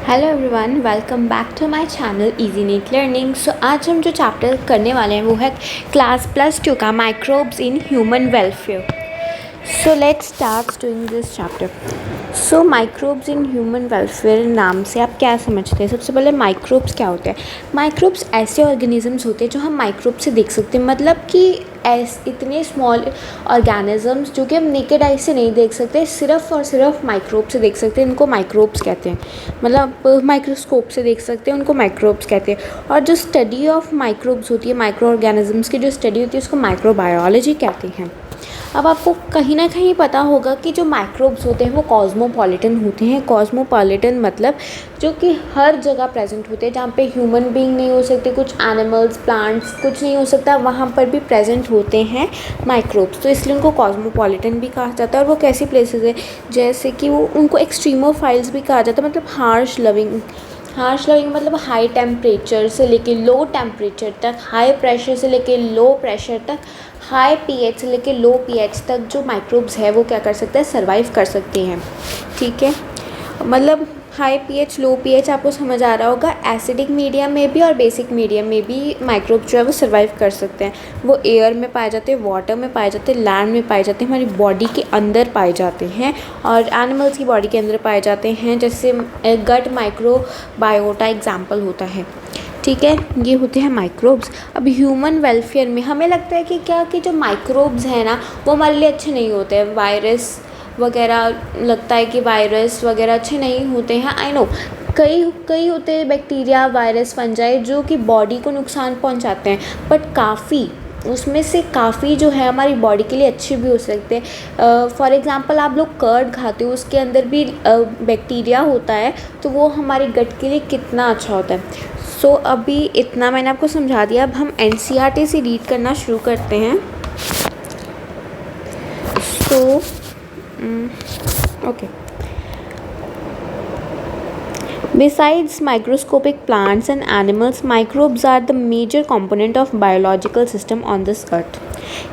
Hello everyone, welcome back to my channel easy NEET learning. So आज हम जो chapter करने वाले हैं वो है क्लास +2 का microbes in human welfare. So let's start doing this chapter. So microbes in human welfare नाम से आप क्या समझते हैं? सबसे पहले माइक्रोब्स क्या होते हैं? माइक्रोब्स ऐसे ऑर्गेनिजम्स होते हैं जो हम माइक्रोब से देख सकते हैं, मतलब कि इतने स्मॉल ऑर्गेनिजम्स जो कि हम नेकेड आई से नहीं देख सकते, सिर्फ और सिर्फ माइक्रोब से देख सकते हैं। इनको माइक्रोब्स कहते हैं, मतलब माइक्रोस्कोप से देख सकते हैं, उनको माइक्रोब्स कहते हैं। और जो स्टडी ऑफ माइक्रोब्स होती है, माइक्रो ऑर्गेनिजम्स की जो स्टडी होती है, उसको माइक्रोबायोलॉजी कहते हैं। अब आपको कहीं ना कहीं पता होगा कि जो माइक्रोब्स होते हैं वो कॉस्मोपॉलिटन होते हैं। कॉस्मोपॉलिटन मतलब जो कि हर जगह प्रेजेंट होते हैं, जहाँ पे ह्यूमन बीइंग नहीं हो सकते, कुछ एनिमल्स, प्लांट्स, कुछ नहीं हो सकता, वहाँ पर भी प्रेजेंट होते हैं माइक्रोब्स। तो इसलिए उनको कॉस्मोपॉलिटन भी कहा जाता है। और वो कैसी प्लेसेस है, जैसे कि वो उनको एक्सट्रीमोफाइल्स भी कहा जाता है, मतलब हार्श लविंग मतलब हाई टेम्परेचर से लेके लो टेम्परेचर तक, हाई प्रेशर से लेके लो प्रेशर तक, हाई पीएच से लेके लो पीएच तक जो माइक्रोब्स है वो क्या कर सकते हैं, सर्वाइव कर सकते हैं। ठीक है, मतलब हाई पीएच, लो पीएच आपको समझ आ रहा होगा। एसिडिक मीडियम में भी और बेसिक मीडियम में भी माइक्रोब्स जो है वो सर्वाइव कर सकते हैं। वो एयर में पाए जाते हैं, वाटर में पाए जाते हैं, लैंड में पाए जाते हैं, हमारी बॉडी के अंदर पाए जाते हैं और एनिमल्स की बॉडी के अंदर पाए जाते हैं। जैसे गट माइक्रोबायोटा एग्जाम्पल होता है। ठीक है, ये होते हैं माइक्रोब्स। अब ह्यूमन वेलफेयर में हमें लगता है कि जो माइक्रोब्स हैं ना वो हमारे लिए अच्छे नहीं होते हैं। वायरस वगैरह, लगता है कि वायरस वगैरह अच्छे नहीं होते हैं। आई नो कई होते हैं बैक्टीरिया, वायरस, फंजाई जो कि बॉडी को नुकसान पहुंचाते हैं, बट उसमें से काफ़ी जो है हमारी बॉडी के लिए अच्छे भी हो सकते हैं। फॉर एग्ज़ाम्पल आप लोग कर्ड खाते हो, उसके अंदर भी बैक्टीरिया होता है, तो वो हमारे गट के लिए कितना अच्छा होता है। सो अभी इतना मैंने आपको समझा दिया। अब हम एनसीईआरटी से रीड करना शुरू करते हैं। सो okay. Besides microscopic plants and animals, microbes are the major component of biological system on this earth.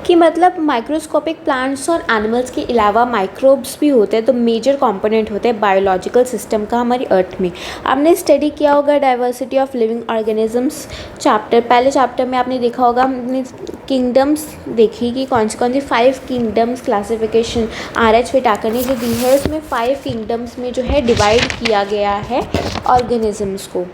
कि मतलब माइक्रोस्कोपिक प्लांट्स और एनिमल्स के अलावा माइक्रोब्स भी होते हैं, तो मेजर कंपोनेंट होते हैं बायोलॉजिकल सिस्टम का हमारी अर्थ में। आपने स्टडी किया होगा diversity of living organisms chapter, पहले चैप्टर में आपने देखा होगा, हमने किंगडम्स देखी कि कौन सी 5 किंगडम्स क्लासिफिकेशन RH विटाकर ने जो दी है, उसमें 5 किंगडम्स में जो है डिवाइड किया गया है ऑर्गेनिजम्स को।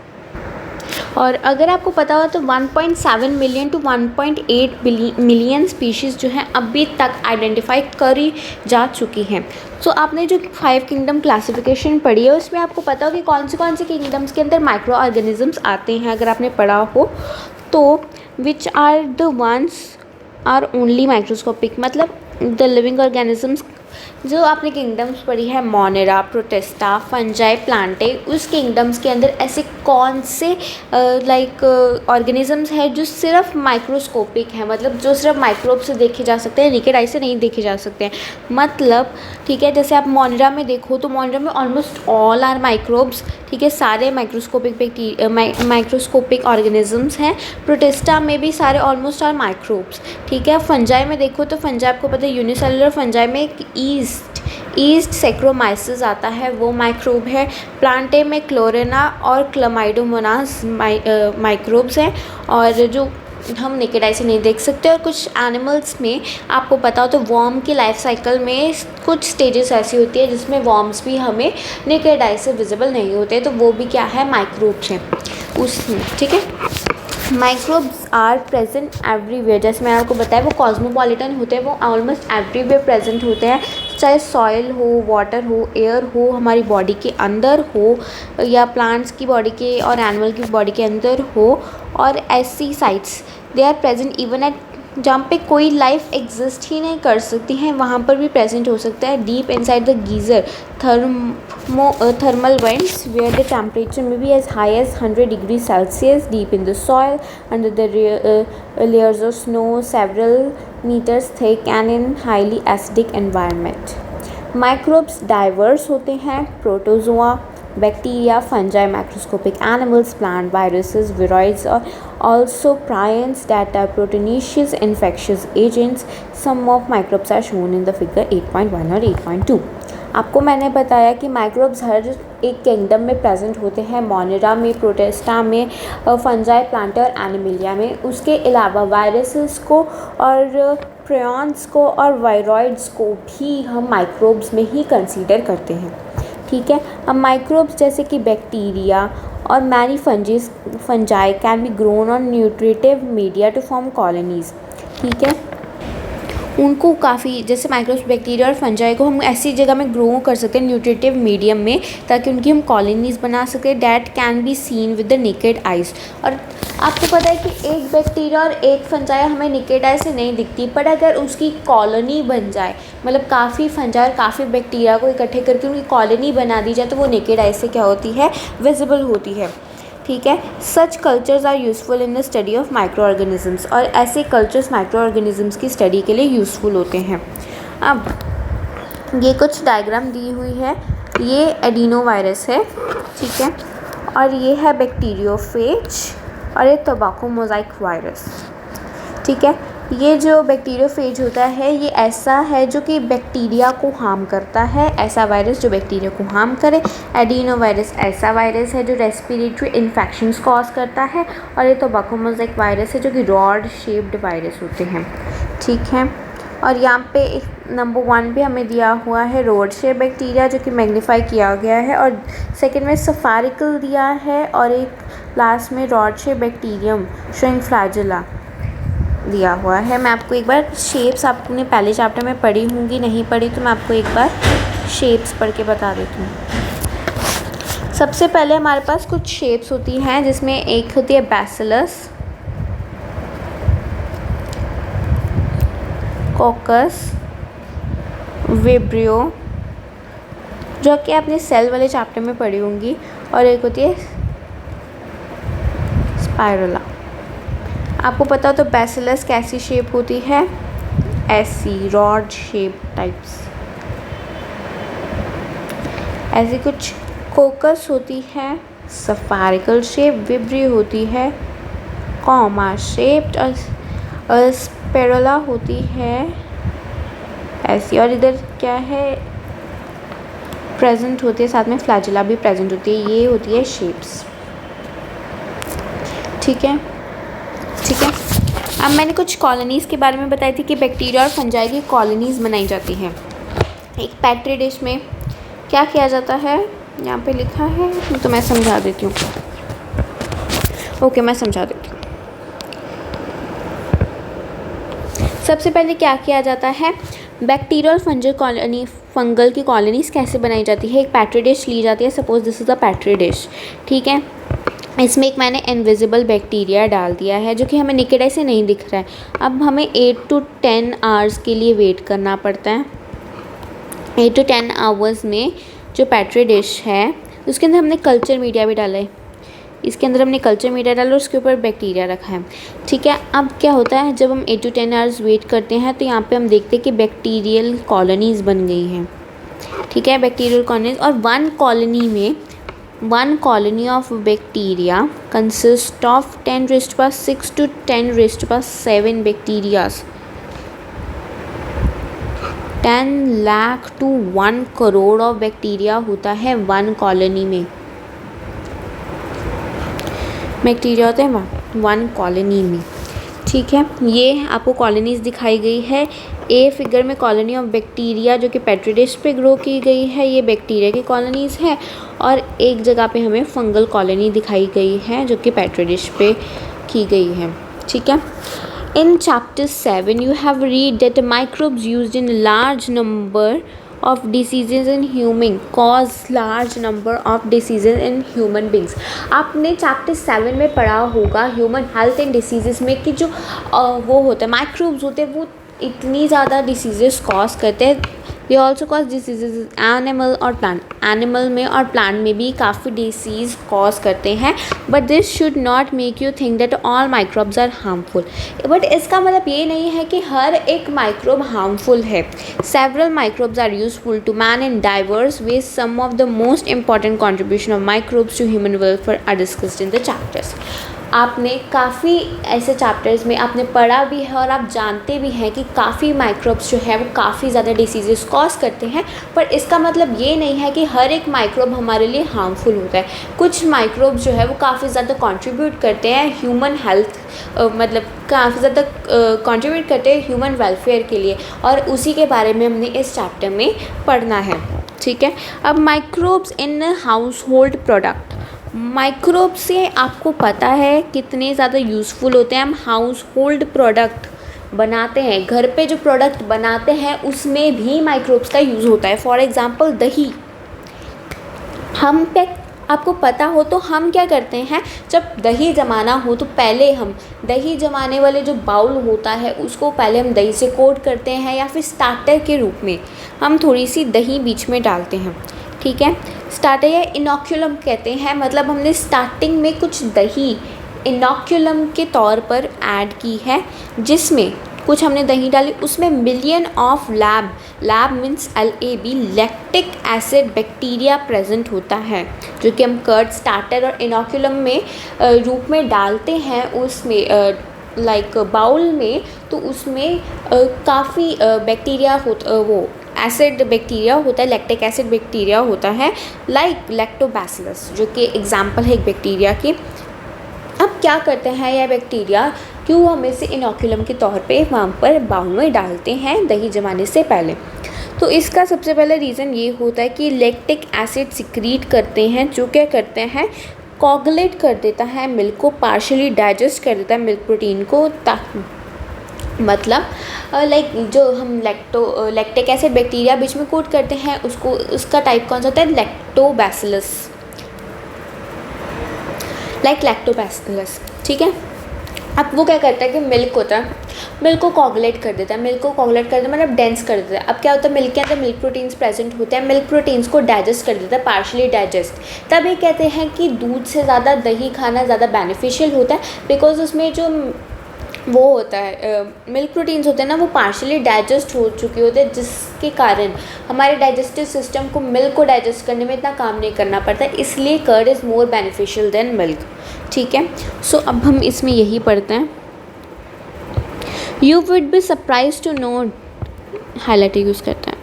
और अगर आपको पता हो तो 1.7 मिलियन टू 1.8 मिलियन स्पीशीज़ जो हैं अभी तक आइडेंटिफाई करी जा चुकी हैं। सो आपने जो 5 किंगडम क्लासिफिकेशन पढ़ी है उसमें आपको पता हो कि कौन से किंगडम्स के अंदर माइक्रो ऑर्गेनिजम्स आते हैं। अगर आपने पढ़ा हो तो which are the ones are only microscopic, मतलब द लिविंग ऑर्गेनिजम्स जो आपने किंगडम्स पढ़ी है, मोनेरा, प्रोटिस्टा, फंजाई, प्लांटे, उस किंगडम्स के अंदर ऐसे कौन से ऑर्गेनिजम्स हैं जो सिर्फ माइक्रोस्कोपिक हैं, मतलब जो सिर्फ माइक्रोब से देखे जा सकते हैं, नेकेड आई से नहीं देखे जा सकते हैं। मतलब ठीक है, जैसे आप मोनेरा में देखो तो मोनेरा में ऑलमोस्ट ऑल आर माइक्रोब्स। ठीक है, सारे माइक्रोस्कोपिक ऑर्गेनिजम्स हैं। प्रोटिस्टा में भी सारे ऑलमोस्ट आर माइक्रोब्स। ठीक है, फंजाई में देखो तो फंजाई आपको पता है यूनिसेलुलर फंजाई में एक ईस्ट सेक्रोमाइसिस आता है, वो माइक्रोब है। प्लांटे में क्लोरेना और क्लमाइडोमोनास माइक्रोब्स हैं और जो हम नेकेड आई से नहीं देख सकते। और कुछ एनिमल्स में आपको पता हो तो वर्म की लाइफ साइकिल में कुछ स्टेजेस ऐसी होती है जिसमें वर्म्स भी हमें नेकेड आई से विजिबल नहीं होते, तो वो भी क्या है, माइक्रोब्स हैं उसमें। ठीक है, माइक्रोब्स आर प्रेजेंट एवरीवेयर। जैसे मैंने आपको बताया वो कॉस्मोपॉलिटन होते हैं, वो ऑलमोस्ट एवरीवेयर प्रेजेंट होते हैं, चाहे सॉइल हो, वाटर हो, एयर हो, हमारी बॉडी के अंदर हो या प्लांट्स की बॉडी के और एनिमल की बॉडी के अंदर हो। और ऐसी sites they are present even at जहाँ पे कोई लाइफ एग्जिस्ट ही नहीं कर सकती हैं, वहाँ पर भी प्रेजेंट हो सकता है। Deep inside the geyser thermal vents where the temperature may be as high as 100 degrees Celsius, deep in the soil under the layers of snow several meters thick and in highly acidic environment. Microbes diverse होते हैं, protozoa, bacteria, fungi, microscopic animals, plant, viruses, viroids और also prions that are proteinaceous infectious agents. Some of microbes are shown in the figure 8.1 और 8.2. आपको मैंने बताया कि microbes हर एक kingdom में प्रेजेंट होते हैं, मोनेरा में, प्रोटेस्टा में, फंजाई, प्लांटा और एनिमिलिया में। उसके अलावा वायरसेस को और प्रियॉन्स को और वायरॉइड्स को भी हम माइक्रोब्स में ही कंसीडर करते हैं। ठीक है। अब माइक्रोब्स जैसे कि बैक्टीरिया और many fungi can be grown on nutritive media to form colonies. ठीक है। उनको काफ़ी, जैसे माइक्रोब्स, बैक्टीरिया और फंजाई को हम ऐसी जगह में ग्रो कर सकते हैं न्यूट्रिटिव मीडियम में, ताकि उनकी हम कॉलोनीज़ बना सकें that can be seen with the naked eyes. और आपको पता है कि एक बैक्टीरिया और एक फंजाई हमें नेकेड आई से नहीं दिखती, पर अगर उसकी कॉलोनी बन जाए, मतलब काफ़ी फंजाई और काफ़ी बैक्टीरिया को इकट्ठे करके उनकी कॉलोनी बना दी जाए, तो वो नेकेड आई से क्या होती है, विजिबल होती है। ठीक है। Such cultures are useful in the study of microorganisms, और ऐसे कल्चर्स माइक्रो ऑर्गेनिजम्स की स्टडी के लिए यूज़फुल होते हैं। अब ये कुछ डायग्राम दी हुई है, ये एडिनो वायरस है। ठीक है। और ये है बैक्टीरियोफेज और ये टोबैको मोज़ाइक वायरस। ठीक है। ये जो बैक्टीरियोफेज होता है ये ऐसा है जो कि बैक्टीरिया को हार्म करता है, ऐसा वायरस जो बैक्टीरिया को हार्म करे। एडिनो वायरस ऐसा वायरस है जो रेस्पिरेटरी इन्फेक्शंस कॉज करता है, और ये टोबैको मोज़ाइक वायरस है जो कि रॉड शेप्ड वायरस होते हैं। ठीक है। और यहाँ पे नंबर 1 पे हमें दिया हुआ है रोड शेप बैक्टीरिया जो कि मैग्नीफाई किया गया है, और सेकंड में सफारिकल दिया है, और एक लास्ट में rod shape bacterium showing flagella दिया हुआ है। मैं आपको एक बार शेप्स, आपने पहले चैप्टर में पढ़ी होंगी, नहीं पढ़ी तो मैं आपको एक बार शेप्स पढ़ के बता देती हूँ। सबसे पहले हमारे पास कुछ शेप्स होती हैं, जिसमें एक होती है बैसिलस, कोकस, विब्रियो, जो कि आपने सेल वाले चैप्टर में पढ़ी होंगी, और एक होती है स्पाइरुला। आपको पता हो तो बैसिलस कैसी शेप होती है, ऐसी रॉड शेप टाइप्स, ऐसी कुछ। कोकस होती है सफारिकल शेप, विब्रियो होती है कॉमा शेप्ड, और स्पाइरुला होती है ऐसी। और इधर क्या है, प्रेजेंट होती है, साथ में फ्लैजेला भी प्रेजेंट होती है। ये होती है शेप्स। ठीक है। ठीक है। अब मैंने कुछ कॉलोनीज़ के बारे में बताई थी कि बैक्टीरिया और फंजाई की कॉलोनीज़ बनाई जाती हैं। एक पेट्री डिश में क्या किया जाता है, यहाँ पे लिखा है तो मैं समझा देती हूँ। ओके, मैं समझा देती हूँ। सबसे पहले क्या किया जाता है, बैक्टीरिया और फंगल की कॉलोनीज़ कैसे बनाई जाती है। एक पेट्री डिश ली जाती है, suppose this is a petri dish. ठीक है। इसमें एक मैंने इनविजिबल बैक्टीरिया डाल दिया है जो कि हमें नेकेड आई से नहीं दिख रहा है। अब हमें 8 to 10 आवर्स के लिए वेट करना पड़ता है। 8 to 10 आवर्स में जो पेट्री डिश है उसके अंदर हमने कल्चर मीडिया भी डाला है। इसके अंदर हमने कल्चर मीडिया डाला और उसके ऊपर बैक्टीरिया रखा है। ठीक है। अब क्या होता है, जब हम 8 to 10 आवर्स वेट करते हैं तो यहाँ पे हम देखते हैं कि बैक्टीरियल कॉलोनीज़ बन गई हैं। ठीक है, बैक्टीरियल कॉलोनीज़। और one colony of bacteria consists of 10⁻⁶ to 10⁻⁷ bacteria. 10 lakh to 1 crore of bacteria होता है 1 कॉलोनी में। बैक्टीरिया होते हैं 1 कॉलोनी में। ठीक है। ये आपको कॉलोनीज़ दिखाई गई है। ए फिगर में कॉलोनी ऑफ बैक्टीरिया जो कि पेट्री डिश पे ग्रो की गई है, ये बैक्टीरिया की कॉलोनीज़ है। और एक जगह पे हमें फंगल कॉलोनी दिखाई गई है जो कि पेट्री डिश पे की गई है। ठीक है। In chapter 7 you have read that microbes used in large number of diseases in human cause large number of diseases in human beings। आपने चैप्टर 7 में पढ़ा होगा ह्यूमन हेल्थ एंड डिसीजेस में कि जो वो होता है माइक्रोब्स होते हैं वो इतनी ज़्यादा डिसीजेस कॉज करते हैं। They also cause diseases animal और प्लांट, एनिमल में और प्लांट में भी काफ़ी डिसीज़ कॉज करते हैं। But this should not make you think that all microbes are harmful. But इसका मतलब ये नहीं है कि हर एक माइक्रोब हार्मफुल है। Several microbes are useful to man in diverse ways. Some of the most important contribution of microbes to human welfare are discussed in the chapters. आपने काफ़ी ऐसे चैप्टर्स में आपने पढ़ा भी है और आप जानते भी हैं कि काफ़ी माइक्रोब्स जो है वो काफ़ी ज़्यादा डिसीज़ेस कॉज करते हैं, पर इसका मतलब ये नहीं है कि हर एक माइक्रोब हमारे लिए हार्मफुल होता है। कुछ माइक्रोब्स जो है वो काफ़ी ज़्यादा कंट्रीब्यूट करते हैं ह्यूमन हेल्थ, मतलब काफ़ी ज़्यादा कंट्रीब्यूट करते हैं ह्यूमन वेलफेयर के लिए, और उसी के बारे में हमने इस चैप्टर में पढ़ना है। ठीक है, अब microbes in house hold product. Microbe से आपको पता है कितने ज़्यादा यूज़फुल होते हैं। हम हाउस होल्ड प्रोडक्ट बनाते हैं, घर पे जो प्रोडक्ट बनाते हैं उसमें भी माइक्रोब्स का यूज़ होता है। फॉर एग्ज़ाम्पल दही, हम पे आपको पता हो तो हम क्या करते हैं, जब दही जमाना हो तो पहले हम दही जमाने वाले जो बाउल होता है उसको पहले हम दही से कोट करते हैं, या फिर स्टार्टर के रूप में हम थोड़ी सी दही बीच में डालते हैं। ठीक है, स्टार्टर या इनोक्युलम कहते हैं, मतलब हमने स्टार्टिंग में कुछ दही इनोक्युलम के तौर पर ऐड की है, जिसमें कुछ हमने दही डाली, उसमें million of lab means LAB lactic acid bacteria present होता है, जो कि हम कर्ड, स्टार्टर और इनोक्युलम में रूप में डालते हैं उसमें लाइक बाउल में, तो उसमें काफ़ी बैक्टीरिया वो एसिड बैक्टीरिया होता है, लैक्टिक एसिड बैक्टीरिया होता है, लाइक लैक्टोबैसिलस, जो कि एग्जाम्पल है एक बैक्टीरिया की। अब क्या करते हैं यह बैक्टीरिया, क्यों हम इसे इनोक्युलम के तौर पे वहाँ पर बाउल में डालते हैं दही जमाने से पहले? तो इसका सबसे पहला रीज़न ये होता है कि लैक्टिक एसिड सिक्रीट करते हैं, जो क्या करते हैं, कोगुलेट कर देता है मिल्क को, पार्शली डाइजेस्ट कर देता है मिल्क प्रोटीन को, मतलब लाइक जो हम लैक्टिक एसिड बैक्टीरिया बीच में कोट करते हैं उसको, उसका टाइप कौन सा होता है, लैक्टोबैसिलस, लाइक लैक्टोबैसिलस। ठीक है, अब वो क्या करता है कि मिल्क होता है, मिल्क को कोगुलेट कर देता है, मिल्क को कोगुलेट कर देता है मतलब डेंस कर देता है। अब क्या होता है, मिल्क के अंदर मिल्क प्रोटीन्स प्रेजेंट होते हैं, मिल्क प्रोटीन्स को डाइजेस्ट कर देता है, पार्शली डाइजेस्ट। तब ये कहते हैं कि दूध से ज़्यादा दही खाना ज़्यादा बेनिफिशियल होता है, बिकॉज उसमें जो वो होता है मिल्क प्रोटीन्स होते हैं ना, वो पार्शली डाइजेस्ट हो चुके होते हैं, जिसके कारण हमारे डाइजेस्टिव सिस्टम को मिल्क को डाइजेस्ट करने में इतना काम नहीं करना पड़ता, इसलिए curd is more beneficial than milk. ठीक है, सो अब हम इसमें यही पढ़ते हैं। You would be surprise to know, highlighter use करते हैं।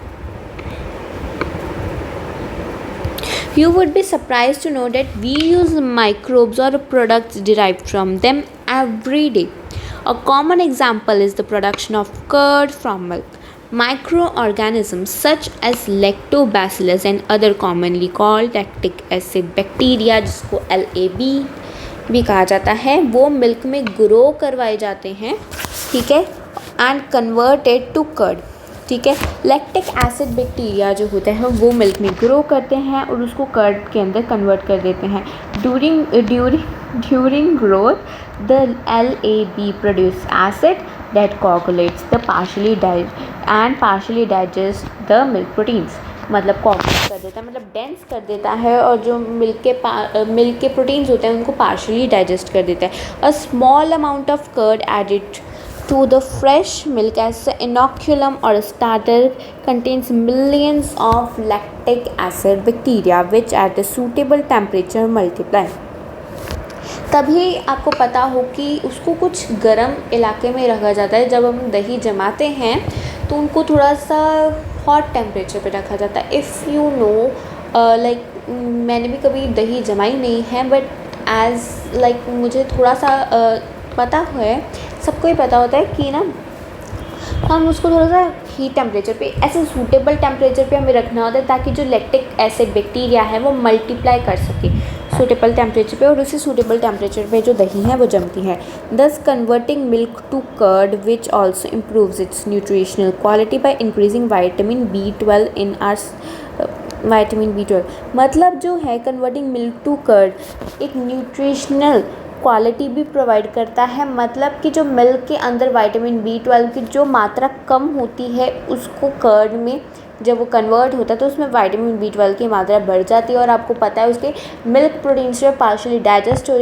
You would be surprised to know that we use microbes or products derived from them every day. A common example is the production of curd from milk. Microorganisms such as lactobacillus and other commonly called lactic acid bacteria, जिसको LAB भी कहा जाता है, वो milk में grow करवाए जाते हैं। ठीक है, एंड कन्वर्टेड टू कर्ड। ठीक है, लैक्टिक एसिड बैक्टीरिया जो होता है वो मिल्क में ग्रो करते हैं और उसको कर्ड के अंदर कन्वर्ट कर देते हैं। During growth the LAB produce acid that coagulates the partially digest the milk proteins, मतलब कोगुलेट कर देता है, मतलब डेंस कर देता है, और जो मिल्क के प्रोटीन्स होते हैं उनको पार्शली डाइजेस्ट कर देता है। A small amount of curd added to the fresh milk as an inoculum or a starter contains millions of lactic acid bacteria which at a suitable temperature multiply. तभी आपको पता हो कि उसको कुछ गर्म इलाके में रखा जाता है। जब हम दही जमाते हैं तो उनको थोड़ा सा हॉट टेम्परेचर पे रखा जाता है। इफ़ यू नो लाइक मैंने भी कभी दही जमाई नहीं है, बट एज़ लाइक मुझे थोड़ा सा पता है, सबको ही पता होता है कि ना हम उसको थोड़ा सा हीट टेम्परेचर पे, ऐसे सूटेबल टेम्परेचर पे हमें रखना होता है ताकि जो लैक्टिक एसिड बैक्टीरिया है वो मल्टीप्लाई कर सके सूटेबल टेम्परेचर पे, और उसी सूटेबल टेम्परेचर पे जो दही है वो जमती है। Thus converting milk to curd which also improves its nutritional quality by increasing vitamin B12 in our vitamin B12, मतलब जो है कन्वर्टिंग मिल्क टू कर्ड एक न्यूट्रिशनल क्वालिटी भी प्रोवाइड करता है, मतलब कि जो मिल्क के अंदर विटामिन B12 की जो मात्रा कम होती है उसको कर्ड में जब वो कन्वर्ट होता है तो उसमें विटामिन B12 की मात्रा बढ़ जाती है, और आपको पता है उसके मिल्क प्रोटीन्स जो पार्शली डाइजेस्ट हो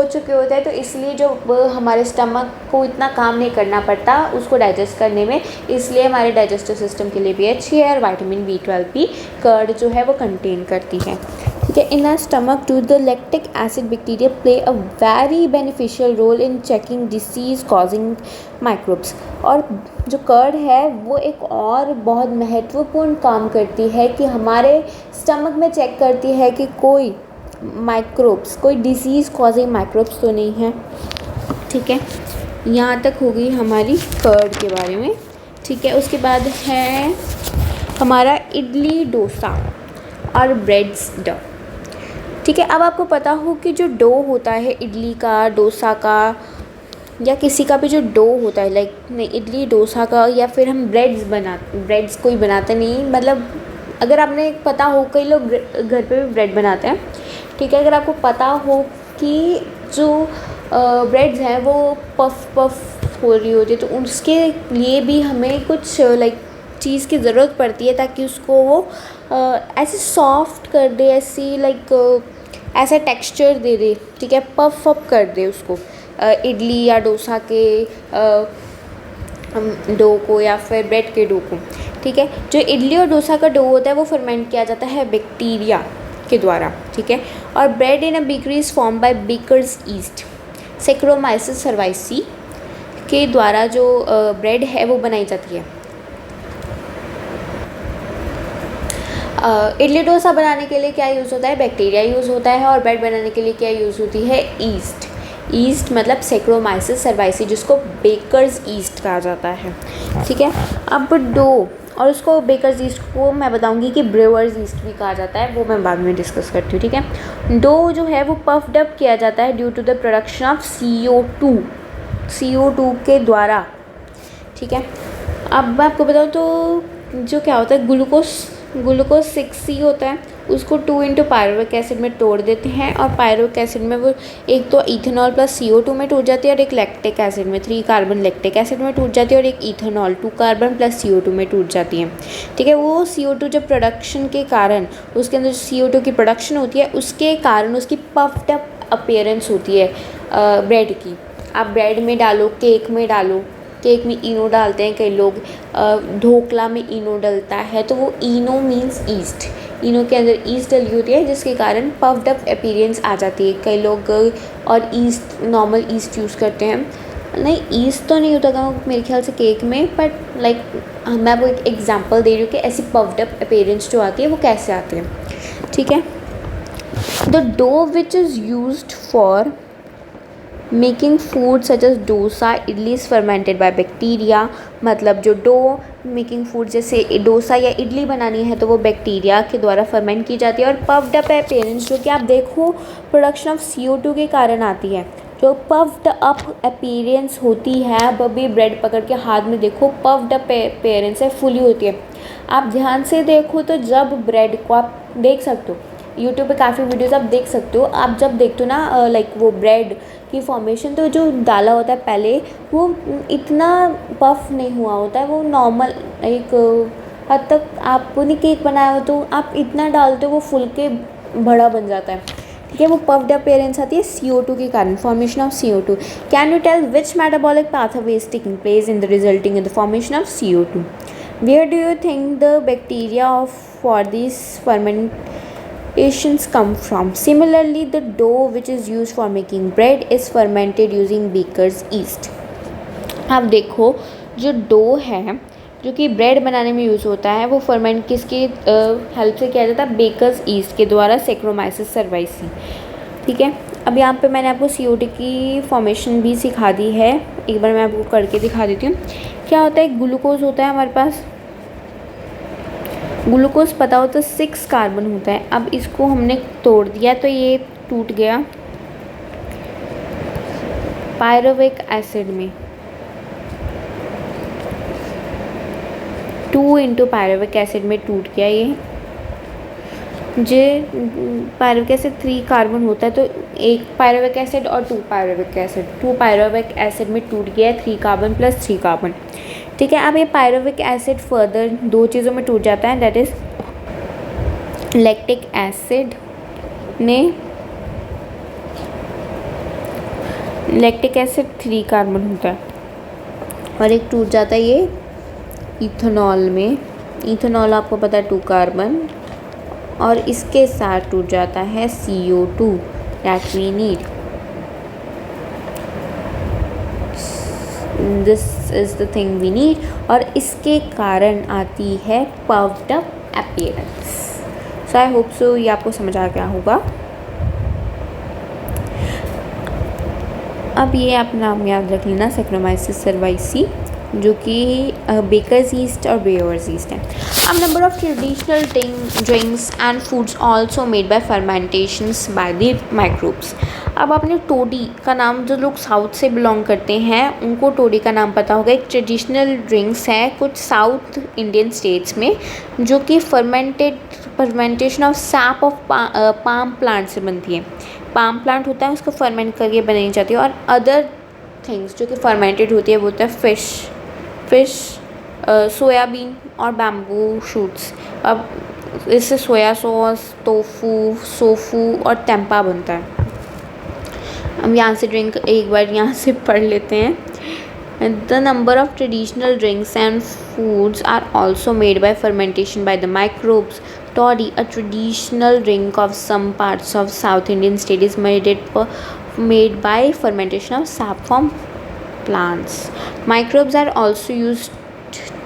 चुके होते हैं, तो इसलिए जो हमारे स्टमक को इतना काम नहीं करना पड़ता उसको डाइजेस्ट करने में, इसलिए हमारे डाइजेस्टिव सिस्टम के लिए भी अच्छी है, और विटामिन B12 भी कर्ड जो है वो कंटेन करती है। ठीक है। In our stomach too the lactic acid bacteria play a very beneficial role in checking disease causing microbes. और जो कर्ड है वो एक और बहुत महत्वपूर्ण काम करती है कि हमारे स्टमक में चेक करती है कि कोई माइक्रोब्स, कोई डिसीज़ कॉजिंग माइक्रोब्स तो नहीं है। ठीक है, यहाँ तक हो गई हमारी कर्ड के बारे में। ठीक है, उसके बाद है हमारा इडली डोसा और ब्रेड्स डो। ठीक है, अब आपको पता हो कि जो डो होता है इडली का, डोसा का या किसी का भी जो डो होता है, लाइक नहीं इडली डोसा का, या फिर हम ब्रेड्स कोई बनाते नहीं, मतलब अगर आपने पता हो कई लोग घर पे भी ब्रेड बनाते हैं। ठीक है, अगर आपको पता हो कि जो ब्रेड्स हैं वो पफ हो रही होती है तो उसके लिए भी हमें कुछ लाइक चीज़ की ज़रूरत पड़ती है ताकि उसको वो ऐसे सॉफ्ट कर दे, ऐसी लाइक ऐसा टेक्सचर दे दे। ठीक है, पफ अप कर दे उसको, इडली या डोसा के डो को या फिर ब्रेड के डो को। ठीक है, जो इडली और डोसा का डो होता है वो फर्मेंट किया जाता है बैक्टीरिया के द्वारा। ठीक है, और bread in a bakery is form by bakers yeast Saccharomyces cerevisiae के द्वारा जो ब्रेड है वो बनाई जाती है। इडली डोसा बनाने के लिए क्या यूज़ होता है? बैक्टीरिया यूज़ होता है। और ब्रेड बनाने के लिए क्या यूज़ होती है? ईस्ट मतलब सेक्रोमाइसिस सर्वाइसी, जिसको बेकर्स ईस्ट कहा जाता है। ठीक है, अब डो और उसको बेकर्स ईस्ट को मैं बताऊंगी कि ब्रेवर्स ईस्ट भी कहा जाता है, वो मैं बाद में डिस्कस करती हूँ। ठीक है, डो जो है वो पफ्ड अप किया जाता है due to the production of CO2 के द्वारा। ठीक है, अब मैं आपको बताऊँ तो जो क्या होता है, ग्लूकोज 6C होता है, उसको 2 इंटू पायरुविक एसिड में तोड़ देते हैं और पायरुविक एसिड में वो एक तो इथेनॉल प्लस CO2 में टूट जाती है और एक लैक्टिक एसिड में 3 कार्बन लैक्टिक एसिड में टूट जाती है और एक इथेनॉल 2 कार्बन प्लस CO2 में टूट जाती है। ठीक है, वो CO2 जब प्रोडक्शन के कारण उसके अंदर CO2 की प्रोडक्शन होती है, उसके कारण उसकी पफ्ड अप अपीयरेंस होती है ब्रेड की। आप ब्रेड में डालो, केक में डालो, केक में इनो डालते हैं कई लोग, ढोकला में इनो डलता है, तो वो इनो मीन्स ईस्ट, इनो के अंदर ईस्ट डली होती है जिसके कारण पफ्ड अप अपीयरेंस आ जाती है। कई लोग और ईस्ट नॉर्मल ईस्ट यूज़ करते हैं, नहीं ईस्ट तो नहीं होता मेरे ख्याल से केक में, बट लाइक मैं वो एक एग्जांपल दे रही हूँ कि ऐसी पफ्ड अप अपीयरेंस जो आती है वो कैसे आती है। ठीक है, the dough which is used for making food such as dosa idli is fermented by bacteria. मतलब जो डो मेकिंग फूड जैसे डोसा या इडली बनानी है तो वो बैक्टीरिया के द्वारा फर्मेंट की जाती है। और पफ्ड अप अपीयरेंस जो कि आप देखो प्रोडक्शन ऑफ CO2 के कारण आती है, जो पफ्ड अप अपीयरेंस होती है। अब अभी ब्रेड पकड़ के हाथ में देखो, पफ्ड अप अपीयरेंस है, फुली होती है। आप ध्यान से देखो तो जब ब्रेड को आप देख सकते हो, यूट्यूब पे काफ़ी वीडियोस आप देख सकते हो, आप जब देखते हो ना लाइक वो ब्रेड की फॉर्मेशन, तो जो डाला होता है पहले वो इतना पफ नहीं हुआ होता है, वो नॉर्मल एक हद तक आपने केक बनाया हो तो आप इतना डालते हो वो फुल के बड़ा बन जाता है। ठीक है, वो पफ्ड अपीयरेंस आती है CO2 के कारण, formation of CO2। Can you tell which metabolic pathway is taking place in the resulting in the formation of CO2? Where do you think the bacteria for this fermentations come from? Similarly, the dough which is used for making bread is fermented using baker's yeast. अब देखो जो dough है जो कि bread बनाने में use होता है वो फर्मेंट किसकी हेल्प से किया जाता है? बेकर्स ईस्ट के द्वारा, सेक्रोमाइसिस सर्वाइसी। ठीक है, अब यहाँ पे मैंने आपको CO2 की फॉर्मेशन भी सिखा दी है, एक बार मैं आपको करके दिखा देती हूँ। क्या होता है, ग्लूकोज होता है हमारे पास, ग्लूकोज पता हो तो 6 कार्बन होता है। अब इसको हमने तोड़ दिया तो ये टूट गया पायरुविक एसिड में, 2 इंटू पायरुविक एसिड में टूट गया ये। पायरुविक एसिड 3 कार्बन होता है तो एक पायरुविक एसिड और 2 पायरुविक एसिड, 2 पायरुविक एसिड में टूट गया 3 कार्बन प्लस 3 कार्बन। ठीक है, अब ये पायरुविक एसिड फर्दर 2 चीज़ों में टूट जाता है, दैट इज़ लैक्टिक एसिड में, लैक्टिक एसिड 3 कार्बन होता है और एक टूट जाता है ये इथेनॉल में। इथेनॉल आपको पता है 2 कार्बन और इसके साथ टूट जाता है CO2 that we need. This is the thing we need. और इसके कारण आती है puffed up appearance. So I hope so ये आपको समझ आ गया होगा. अब ये आप नाम याद रख लेना, Saccharomyces cerevisiae, जो कि बेकर्स ईस्ट और ब्रेवर्स ईस्ट है. अब number of traditional drinks and foods also made by fermentations by the microbes. अब आपने टोडी का नाम, जो लोग साउथ से बिलोंग करते हैं उनको टोडी का नाम पता होगा. एक ट्रेडिशनल ड्रिंक्स है कुछ साउथ इंडियन स्टेट्स में, जो कि fermentation of SAP of palm plant से बनती है. पाम प्लांट होता है, उसको फर्मेंट करके बनाई जाती है. और अदर थिंग्स जो कि फर्मेंटेड होती है वो होता है फिश, सोयाबीन और बैम्बू शूट्स. अब इससे सोया सॉस, सोफू और टेम्पा बनता है. हम यहाँ से ड्रिंक एक बार यहाँ से पढ़ लेते हैं. The number of traditional drinks and foods are also made by fermentation by the microbes. Toddy, a traditional drink of some parts of South Indian state, is made by fermentation of sap from plants. Microbes are also used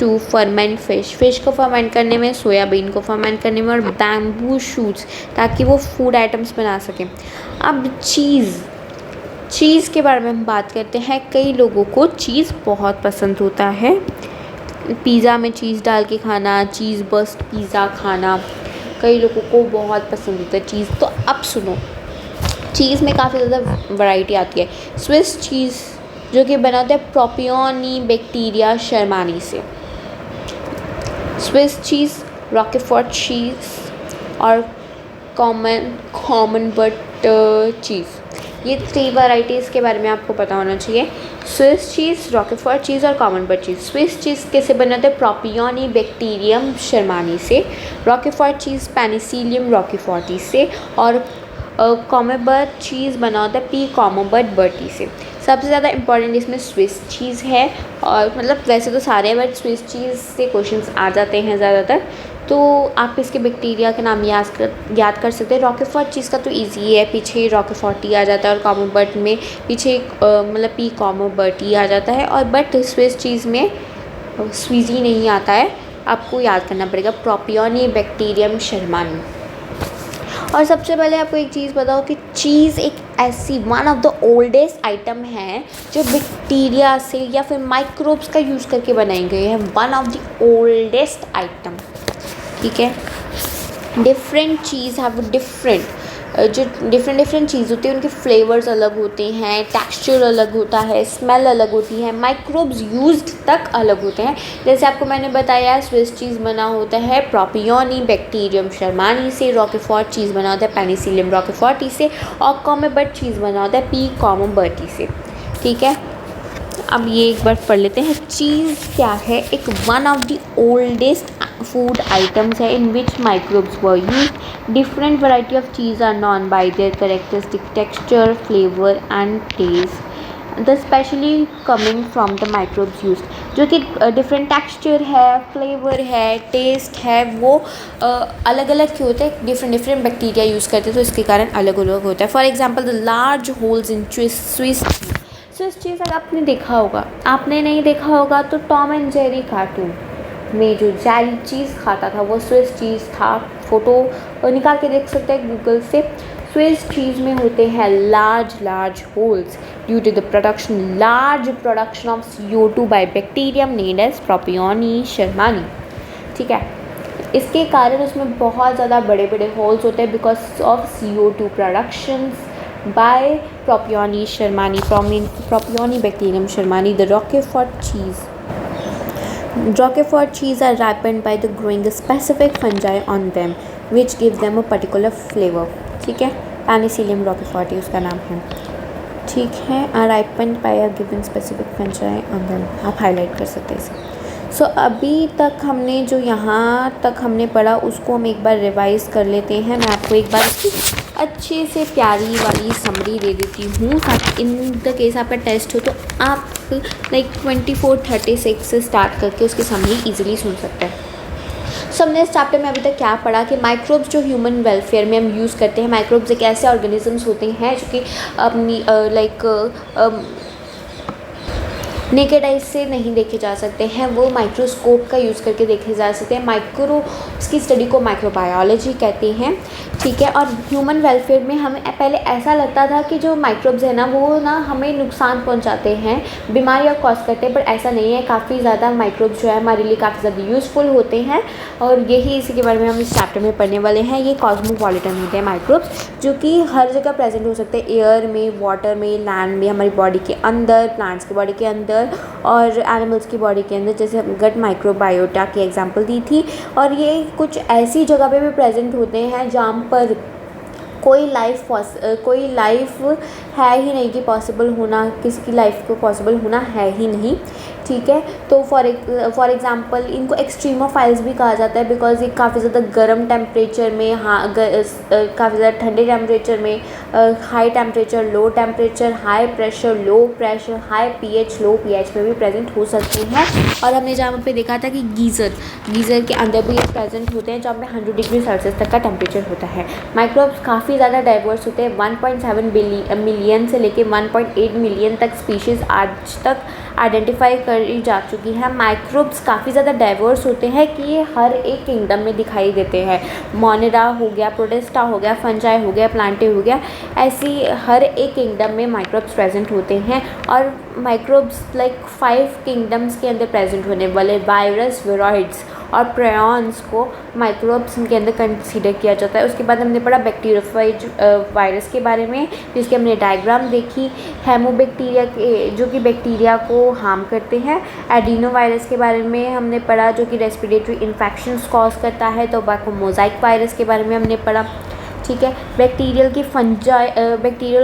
to ferment fish. Fish को ferment करने में, soybean को ferment करने में, और bamboo shoots ताकि वो food items बना सकें. अब चीज़ के बारे में हम बात करते हैं. कई लोगों को चीज़ बहुत पसंद होता है. पिज़्ज़ा में चीज़ डाल के खाना, चीज़ बस्ट पिज़्ज़ा खाना कई लोगों को बहुत पसंद होता है चीज़. तो अब सुनो, चीज़ में काफ़ी ज़्यादा वैरायटी आती है. स्विस चीज़ जो कि बनाते हैं प्रोपियोनी बैक्टीरिया शर्मानी से. स्विस चीज़, रॉकेफोर्ट चीज़ और कॉमन बट चीज़, ये 3 वैराइटीज़ के बारे में आपको पता होना चाहिए. स्विस चीज़, रॉकेफोर्ट चीज़ और common but cheese. Swiss cheese कैसे बनाते हैं? प्रोपियोनी बैक्टीरियम शर्मानी से. रॉकेफोर्ट चीज़ पेनिसिलियम रॉकेफोर्टी से. और कॉमोबर्ट चीज़ बना होता है पी कॉमोबर्ट बर्टी से. सबसे ज़्यादा इंपॉर्टेंट इसमें स्विस चीज़ है. और मतलब वैसे तो सारे हैं, बट स्विस चीज़ से क्वेश्चंस आ जाते हैं ज़्यादातर. तो आप इसके बैक्टीरिया के नाम याद कर सकते हैं. रॉकेफोर्ट चीज़ का तो इजी है, पीछे रॉकेफोर्टी आ जाता है. और कॉमोबर्ट में पीछे मतलब पी कॉमोबर्टी आ जाता है. और बट स्विस चीज़ में स्वीजी नहीं आता है, आपको याद करना पड़ेगा प्रोपियोनी बैक्टीरियम शर्मानी. और सबसे पहले आपको एक चीज़ बताओ कि चीज़ एक ऐसी one of the oldest item है जो बैक्टीरिया से या फिर माइक्रोब्स का यूज़ करके बनाई गई है. One of the oldest item. ठीक है. डिफरेंट चीज़ हैव डिफरेंट, जो डिफरेंट चीज़ होती है उनके फ्लेवर्स अलग होते हैं, टेक्सचर अलग होता है, स्मेल अलग होती है, माइक्रोब्स यूज्ड तक अलग होते हैं. जैसे आपको मैंने बताया, स्विस चीज़ बना होता है प्रोपियोनी बैक्टीरियम शर्मानी से. रॉकेफोर्ट चीज़ बना होता है पेनिसिलियम रॉकेफोर्टी से. और कॉमोबर्ट चीज़ बना होता है पी कॉमोबर्टी से. ठीक है. अब ये एक बार पढ़ लेते हैं. चीज़ क्या है? एक one of the oldest food items in which microbes were used. Different variety of cheese are known by their characteristic texture, flavor and taste. The specially coming from the microbes used, जो कि different texture है, flavor है, taste है, वो अलग अलग क्यों होते हैं? different बैक्टीरिया यूज़ करते हैं, तो इसके कारण अलग अलग होता है. For example the large holes in Swiss cheese अगर आपने देखा होगा, आपने नहीं देखा होगा तो टॉम एंड जेरी कार्टून में जो जेरी चीज़ खाता था वो स्विस चीज़ था. फ़ोटो निकाल के देख सकते हैं गूगल से. स्विस चीज़ में होते हैं large holes due to the large production of CO2 by bacterium named as propioni shermanii. ठीक है. इसके कारण उसमें बहुत ज़्यादा बड़े होल्स होते हैं because of CO2 productions by propioni shermanii, propioni bacterium shermanii. The Roquefort cheese are ripened by the growing a specific fungi on them, which give them a particular flavor. ठीक है. Penicillium roqueforti उसका नाम है. ठीक है. Are ripened by a given specific fungi on them. आप highlight कर सकते हैं इसे. सो अभी तक हमने जो यहाँ तक हमने पढ़ा उसको हम एक बार रिवाइज़ कर लेते हैं. मैं आपको एक बार इसकी अच्छे से प्यारी वाली समरी दे देती हूँ ताकि इन द केस आपका टेस्ट हो तो आप लाइक 24:36 से स्टार्ट करके उसकी समरी इजीली सुन सकते हैं. सो हमने इस चैप्टर में अभी तक क्या पढ़ा कि माइक्रोब्स जो ह्यूमन वेलफेयर में हम यूज़ करते हैं, माइक्रोब्स एक ऐसे ऑर्गेनिजम्स होते हैं जो कि अपनी नेकेड आइज से नहीं देखे जा सकते हैं, वो माइक्रोस्कोप का यूज़ करके देखे जा सकते हैं। माइक्रोब्स की स्टडी को माइक्रोबायोलॉजी कहते हैं, ठीक है। और ह्यूमन वेलफेयर में हमें पहले ऐसा लगता था कि जो माइक्रोब्स है ना वो ना हमें नुकसान पहुंचाते हैं, बीमारियाँ कॉज करते हैं, पर ऐसा नहीं है। काफ़ी ज़्यादा माइक्रोब्स जो है हमारे लिए काफ़ी ज़्यादा यूज़फुल होते हैं और यही इसी के बारे में हम इस चैप्टर में पढ़ने वाले हैं। ये कॉस्मोपॉलिटन होते हैं माइक्रोब्स, जो कि हर जगह प्रेजेंट हो सकते हैं, एयर में, वाटर में, लैंड में, हमारी बॉडी के अंदर, प्लांट्स की बॉडी के अंदर और एनिमल्स की बॉडी के अंदर, जैसे गट माइक्रोबायोटा की एग्जांपल दी थी। और ये कुछ ऐसी जगह पे भी प्रेजेंट होते हैं जहाँ पर कोई लाइफ है ही नहीं कि पॉसिबल होना, किसी की लाइफ को पॉसिबल होना है ही नहीं, ठीक है। तो फॉर एग्ज़ाम्पल इनको एक्सट्रीमोफाइल्स भी कहा जाता है, बिकॉज ये काफ़ी ज़्यादा गर्म टेम्परेचर में, काफ़ी ज़्यादा ठंडे टेम्परेचर में, high temperature, low temperature, high pressure, low pressure, high pH, low pH में भी प्रेजेंट हो सकते हैं। और हमने जहाँ पे देखा था कि गीज़र के अंदर भी ये प्रेजेंट होते हैं, जहाँ पे 100 डिग्री सेल्सियस तक का टेम्परेचर होता है। माइक्रोब्स काफ़ी ज़्यादा डाइवर्स होते हैं। 1.7 मिलियन से लेके 1.8 मिलियन तक स्पीशीज़ आज तक आइडेंटिफाई करी जा चुकी है। माइक्रोब्स काफ़ी ज़्यादा डाइवर्स होते हैं कि ये हर एक किंगडम में दिखाई देते हैं। मोनेरा हो गया, प्रोटिस्टा हो गया, फंजाई हो गया, प्लांटे हो गया, ऐसी हर एक किंगडम में माइक्रोब्स प्रेजेंट होते हैं। और माइक्रोब्स लाइक 5 किंगडम्स के अंदर प्रेजेंट होने वाले वायरस, विरोइड्स और प्रायॉन्स को माइक्रोब्स के अंदर कंसीडर किया जाता है। उसके बाद हमने पढ़ा बैक्टीरियोफाइज वायरस के बारे में, जिसकी हमने डायग्राम देखी। हेमोबैक्टीरिया के जो कि बैक्टीरिया को हार्म करते हैं। एडिनो वायरस के बारे में हमने पढ़ा, जो कि रेस्पिरेटरी इन्फेक्शंस कॉज करता है। टोबैको मोज़ाइक वायरस के बारे में हमने पढ़ा, ठीक है। बैक्टीरियल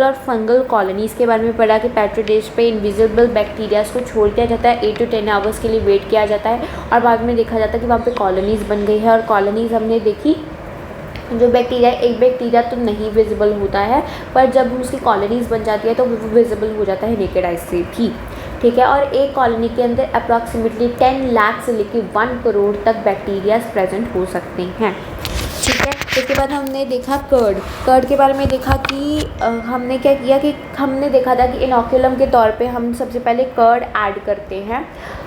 और फंगल कॉलोनीज़ के बारे में पढ़ा कि पेट्री डिश पे इनविजिबल बैक्टीरियाज को छोड़ दिया जाता है, 8 to 10 आवर्स के लिए वेट किया जाता है और बाद में देखा जाता है कि वहाँ पे कॉलोनीज़ बन गई है। और कॉलोनीज़ हमने देखी, जो बैक्टीरिया, एक बैक्टीरिया तो नहीं विजिबल होता है, पर जब उसकी कॉलोनीज़ बन जाती है तो वो विजिबल हो जाता है नेकेड आई से भी, ठीक है। और एक कॉलोनी के अंदर अप्रॉक्सीमेटली 10 लाख से लेकर 1 करोड़ तक बैक्टीरियाज प्रेजेंट हो सकते हैं, ठीक है। इसके बाद हमने देखा कर्ड के बारे में देखा कि हमने क्या किया कि हमने देखा था कि इनोकुलम के तौर पे हम सबसे पहले कर्ड ऐड करते हैं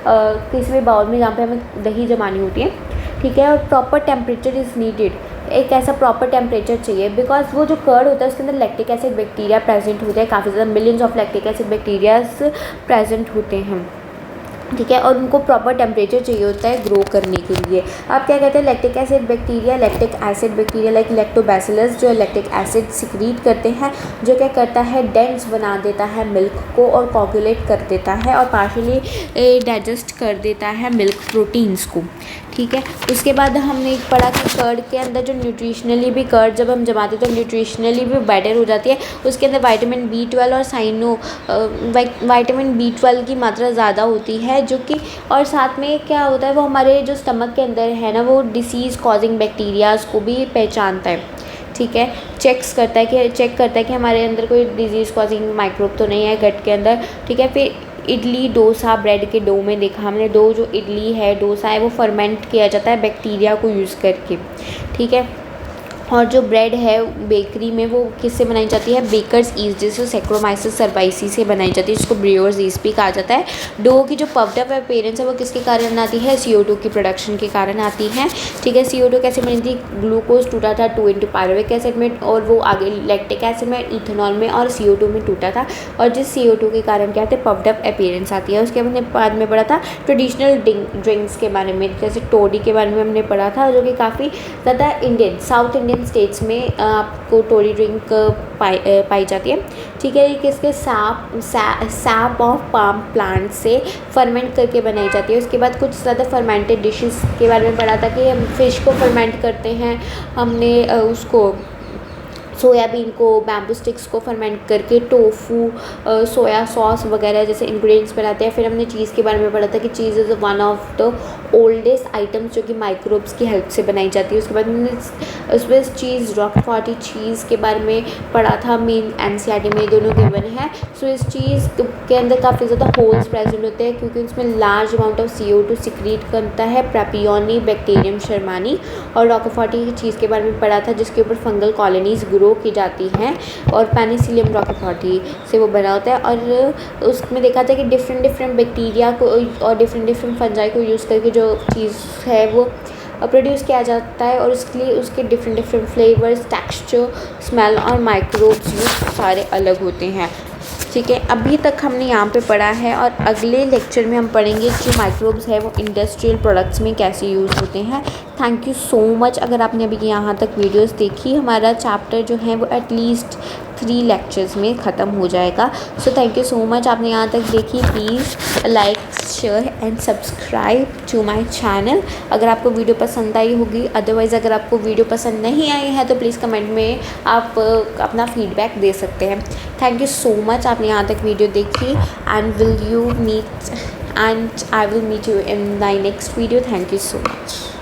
किसी भी बाउल में जहाँ पे हमें दही जमानी होती है, ठीक है। और प्रॉपर टेम्परेचर इज़ नीडेड, एक ऐसा प्रॉपर टेम्परेचर चाहिए, बिकॉज वो जो कर्ड होता है उसके अंदर लैक्टिक एसिड बैक्टीरिया प्रेजेंट होते हैं, काफ़ी ज़्यादा millions of lactic acid bacterias present होते हैं, ठीक है। और उनको प्रॉपर टेम्परेचर चाहिए होता है ग्रो करने के लिए। आप क्या कहते हैं, lactic acid bacteria like lactobacillus जो लैक्टिक एसिड सिक्रीट करते हैं, जो क्या करता है, डेंस बना देता है मिल्क को और कोगुलेट कर देता है और पार्शियली डाइजेस्ट कर देता है मिल्क प्रोटीन्स को, ठीक है। उसके बाद हमने पढ़ा कि कर्ड के अंदर जो न्यूट्रिशनली भी, कर्ड जब हम जमाते तो न्यूट्रिशनली भी बेटर हो जाती है, उसके अंदर विटामिन B12 और विटामिन B12 की मात्रा ज़्यादा होती है, जो कि और साथ में क्या होता है, वो हमारे जो स्टमक के अंदर है ना, वो डिसीज़ कॉजिंग बैक्टीरियाज़ को भी पहचानता है, ठीक है। चेक करता है कि हमारे अंदर कोई डिजीज़ कॉजिंग माइक्रोब तो नहीं है गट के अंदर, ठीक है। फिर इडली, डोसा, ब्रेड के डो में देखा हमने, जो इडली है, डोसा है, वो फर्मेंट किया जाता है बैक्टीरिया को यूज़ करके, ठीक है। और जो ब्रेड है बेकरी में, वो किससे बनाई जाती है, बेकर्स ईस्ट, जिससे सैक्रोमाइसिस सर्वाइसी से बनाई जाती है, जिसको ब्रियोर्स ईस्ट भी कहा जाता है। डो की जो पफ्ड अप अपीयरेंस है वो किसके कारण आती है, CO2 की प्रोडक्शन के कारण आती है, ठीक है। CO2 कैसे बनी थी, ग्लूकोज टूटा था 2 into पायरुविक एसिड में, और वो आगे लैक्टिक एसिड में, इथेनॉल में और CO2 में टूटा था, और जिस CO2 के कारण क्या होता है, पफ्ड अप अपीयरेंस आती है। उसके बाद में पढ़ा था ट्रेडिशनल ड्रिंक्स के बारे में, जैसे टोडी के बारे में हमने पढ़ा था, जो कि काफ़ी ज़्यादा साउथ इंडियन स्टेट्स में आपको टोरी ड्रिंक पाई जाती है, ठीक है। ये किसके सैप ऑफ पाम प्लांट से फर्मेंट करके बनाई जाती है। उसके बाद कुछ ज़्यादा फर्मेंटेड डिशेस के बारे में पढ़ा था कि हम फ़िश को फर्मेंट करते हैं, हमने उसको सोयाबीन को, बैम्बू स्टिक्स को फर्मेंट करके टोफू, सोया सॉस वगैरह जैसे इंग्रेडिएंट्स बनाते हैं। फिर हमने चीज़ के बारे में पढ़ा था कि cheese is one of the oldest items जो कि माइक्रोब्स की हेल्प से बनाई जाती है। उसके बाद मैंने स्विस चीज़, रॉकफोर्टी चीज़ के बारे में पढ़ा था। मेन एनसीईआरटी में दोनों गिवन है। स्विस चीज़ के अंदर काफ़ी ज़्यादा होल्स प्रेजेंट होते हैं क्योंकि उसमें large amount of CO2 secrete करता है प्रोपियोनी बैक्टीरियम शर्मानी। और रॉकफोर्टी चीज़ के बारे में पढ़ा था जिसके ऊपर फंगल कॉलोनीज़ ग्रो की जाती हैं और पेनिसिलियम रॉकफोर्टी से वो बना होता है। और उसमें देखा था कि डिफरेंट बैक्टीरिया को और डिफरेंट फंजाई को यूज़ करके जो चीज़ है वो प्रोड्यूस किया जाता है और उसके लिए उसके डिफरेंट फ्लेवर्स, टेक्सचर, स्मेल और माइक्रोब्स वो सारे अलग होते हैं। ठीक है, अभी तक हमने यहाँ पे पढ़ा है और अगले लेक्चर में हम पढ़ेंगे कि माइक्रोब्स है वो इंडस्ट्रियल प्रोडक्ट्स में कैसे यूज़ होते हैं। Thank you so much. अगर आपने अभी यहाँ तक वीडियोस देखी, हमारा चैप्टर जो है वो एटलीस्ट 3 लेक्चर्स में ख़त्म हो जाएगा। So thank you so much, आपने यहाँ तक देखी। Please like, share and subscribe to my channel अगर आपको वीडियो पसंद आई होगी। अदरवाइज़ अगर आपको वीडियो पसंद नहीं आई है तो प्लीज़ कमेंट में आप अपना फीडबैक दे सकते हैं। थैंक यू सो मच, आपने यहाँ तक वीडियो देखी and I will meet you in my next video. Thank you so much.